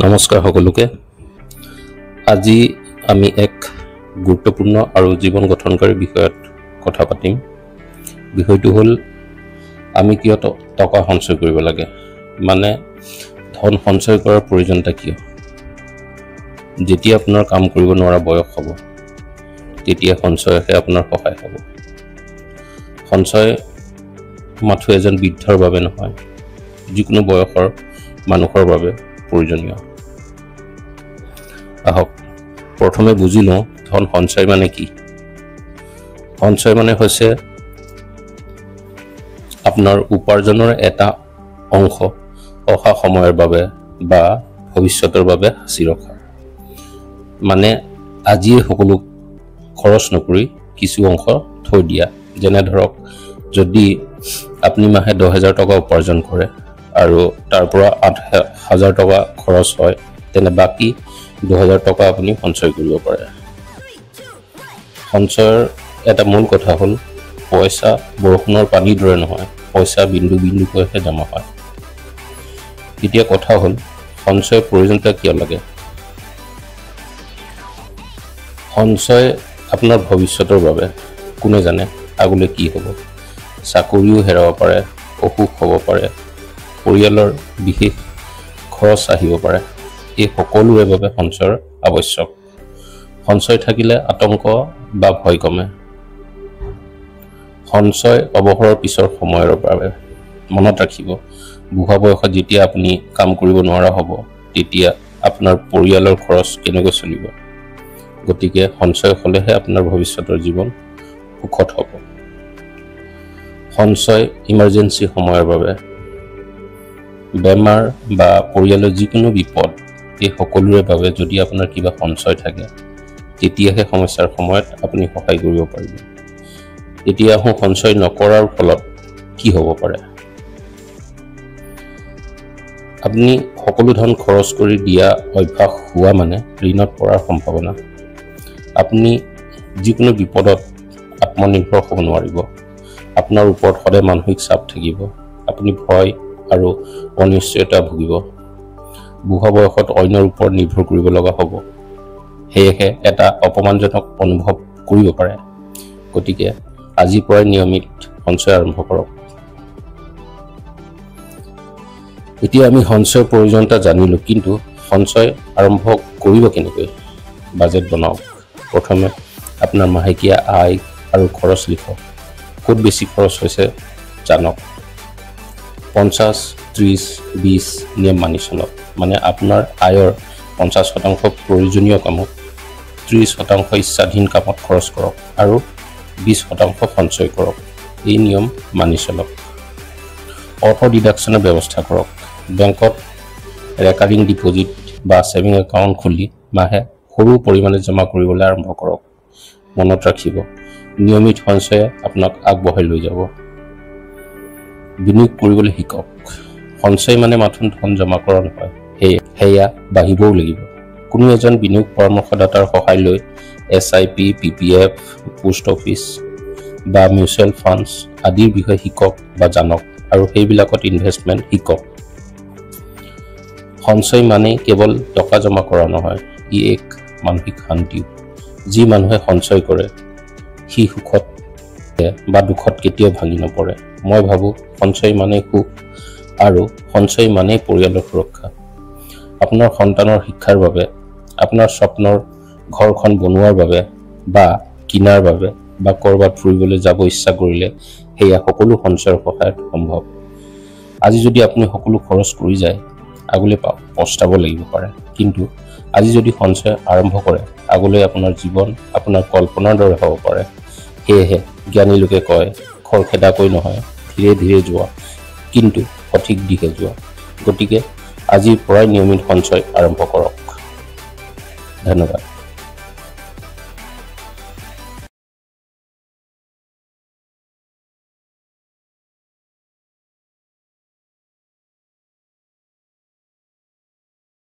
নমস্কাৰ সকলোকে। আজি আমি এক গুৰুত্বপূৰ্ণ আৰু জীৱন গঠনকাৰী বিষয়ত কথা পাতিম। বিষয়টো হ'ল আমি কিয় টকা সঞ্চয় কৰিব লাগে, মানে ধন সঞ্চয় কৰাৰ প্ৰয়োজনীয়তা কিয়। যেতিয়া আপোনাৰ কাম কৰিব নোৱাৰা বয়স হ'ব, তেতিয়া সঞ্চয়হে আপোনাৰ সহায় হ'ব। সঞ্চয় মাথো এজন বৃদ্ধৰ বাবে নহয়, যিকোনো বয়সৰ মানুহৰ বাবে প্ৰয়োজনীয়। আহক প্ৰথমে বুজি লওঁ ধন সঞ্চয় মানে কি। সঞ্চয় মানে হৈছে আপোনাৰ উপাৰ্জনৰ এটা অংশ অহা সময়ৰ বাবে বা ভৱিষ্যতৰ বাবে সাঁচি ৰখা। মানে আজিয়ে সকলো খৰচ নকৰি কিছু অংশ থৈ দিয়া। যেনে ধৰক, যদি আপুনি মাহে 10,000 টকা উপাৰ্জন কৰে আৰু তাৰ পৰা 8,000 টকা খৰচ হয়, তেনে বাকী 2,000 টকা আপুনি সঞ্চয় কৰিব পাৰে। সঞ্চয়ৰ এটা মূল কথা হ'ল পইচা বৰষুণৰ পানীৰ দৰে নহয়, পইচা বিন্দু বিন্দুকৈহে জমা হয়। এতিয়া কথা হ'ল সঞ্চয়ৰ প্ৰয়োজনীয়তা কিয় লাগে। সঞ্চয় আপোনাৰ ভৱিষ্যতৰ বাবে। কোনে জানে আগলৈ কি হ'ব। চাকৰিও হেৰাব পাৰে, অসুখ হ'ব পাৰে, পৰিয়ালৰ বিশেষ খৰচ আহিব পাৰে। এই সকলোৰে বাবে সঞ্চয়ৰ আৱশ্যক। সঞ্চয় থাকিলে আতংক বা ভয় কমে। সঞ্চয় অৱসৰৰ পিছৰ সময়ৰ বাবে। মনত ৰাখিব, বুঢ়া বয়সত যেতিয়া আপুনি কাম কৰিব নোৱাৰা হ'ব, তেতিয়া আপোনাৰ পৰিয়ালৰ খৰচ কেনেকৈ চলিব। গতিকে সঞ্চয় হ'লেহে আপোনাৰ ভৱিষ্যতৰ জীৱন সুখত হ'ব। সঞ্চয় ইমাৰ্জেঞ্চি সময়ৰ বাবে। বেমাৰ বা পৰিয়ালৰ যিকোনো বিপদ, এই সকলোৰে বাবে যদি আপোনাৰ কিবা সঞ্চয় থাকে, তেতিয়াহে সমস্যাৰ সময়ত আপুনি সহায় কৰিব পাৰিব। এতিয়া সঞ্চয় নকৰাৰ ফলত কি হ'ব পাৰে। আপুনি সকলো ধন খৰচ কৰি দিয়া অভ্যাস হোৱা মানে ঋণত পৰাৰ সম্ভাৱনা। আপুনি যিকোনো বিপদত আত্মনিৰ্ভৰ হ'ব নোৱাৰিব। আপোনাৰ ওপৰত সদায় মানসিক চাপ থাকিব। আপুনি ভয় আৰু অনিশ্চয়তা ভুগিব। বুঢ়া বয়সত অন্যৰ ওপৰত নিৰ্ভৰ কৰিব লগা হ'ব। সেয়েহে এটা অপমানজনক অনুভৱ কৰিব পাৰে। গতিকে আজিৰ পৰাই নিয়মিত সঞ্চয় আৰম্ভ কৰক। এতিয়া আমি সঞ্চয়ৰ প্ৰয়োজনীয়তা জানিলোঁ, কিন্তু সঞ্চয় আৰম্ভ কৰিব কেনেকৈ। বাজেট বনাওক। প্ৰথমে আপোনাৰ মাহেকীয়া আয় আৰু খৰচ লিখক। ক'ত বেছি খৰচ হৈছে জানক। 50, 30, 20 নিয়ম মানি চলক। মানে আপোনাৰ আয়ৰ 50% প্ৰয়োজনীয় কামত, 30% ইচ্ছাধীন কামত খৰচ কৰক আৰু 20% সঞ্চয় কৰক। এই নিয়ম মানি চলক। অটো ডিডাকশ্যনৰ ব্যৱস্থা কৰক। বেংকত ৰেকাৰিং ডিপজিট বা ছেভিং একাউণ্ট খুলি মাহে সৰু পৰিমাণে জমা কৰিবলৈ আৰম্ভ কৰক। মনত ৰাখিব, নিয়মিত সঞ্চয়ে আপোনাক আগবঢ়াই লৈ যাব। বিনিয়োগ কৰিবলৈ শিকক। সঞ্চয় মানে মাথো ধন জমা কৰা নহয়, সেয়া বাঢ়িবও লাগিব। কোনো এজন বিনিয়োগ পৰামৰ্শদাতাৰ সহায় লৈ SIP, PPF, পোষ্ট অফিচ বা মিউচুৱেল ফাণ্ডছ আদিৰ বিষয়ে শিকক বা জানক আৰু সেইবিলাকত ইনভেষ্টমেণ্ট শিকক। সঞ্চয় মানে কেৱল টকা জমা কৰা নহয়, ই এক মানসিক শান্তি। যি মানুহে সঞ্চয় কৰে সি সুখত বা দুখত কেতিয়াও ভাঙি নপৰে। মই ভাবোঁ সঞ্চয় মানেই সুখ আৰু সঞ্চয় মানেই পৰিয়ালৰ সুৰক্ষা। আপোনাৰ সন্তানৰ শিক্ষাৰ বাবে, আপোনাৰ স্বপ্নৰ ঘৰখন বনোৱাৰ বাবে বা কিনাৰ বাবে বা ক'ৰবাত ফুৰিবলৈ যাব ইচ্ছা কৰিলে, সেয়া সকলো সঞ্চয়ৰ সহায়ত সম্ভৱ। আজি যদি আপুনি সকলো খৰচ কৰি যায়, আগলৈ পস্তাব লাগিব পাৰে। কিন্তু আজি যদি সঞ্চয় আৰম্ভ কৰে, আগলৈ আপোনাৰ জীৱন আপোনাৰ কল্পনাৰ দৰে হ'ব পাৰে। সেয়েহে জ্ঞানী লোকে কয়, খৰখেদাকৈ নহয়, ধীৰে ধীৰে যোৱা, কিন্তু সঠিক দিশে যোৱা। গতিকে আজিৰ পৰাই নিয়মিত সঞ্চয় আৰম্ভ কৰক। ধন্যবাদ।